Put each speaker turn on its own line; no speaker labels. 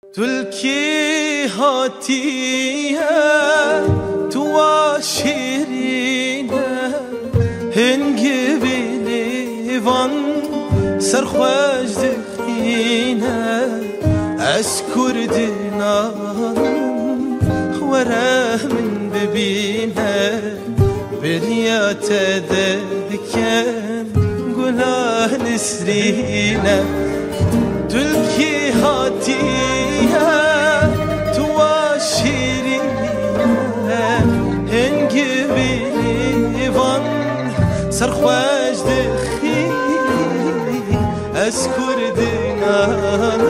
تلکی هاتیه تو شیرینه هنگی بیلیوان سرخوش دخینه از کردینان وره من ببینه بریات دکن گلاه نسرینه تلکی هاتیه تو شیرینه هنگی بیلیوان سرخوش دخی از کردینان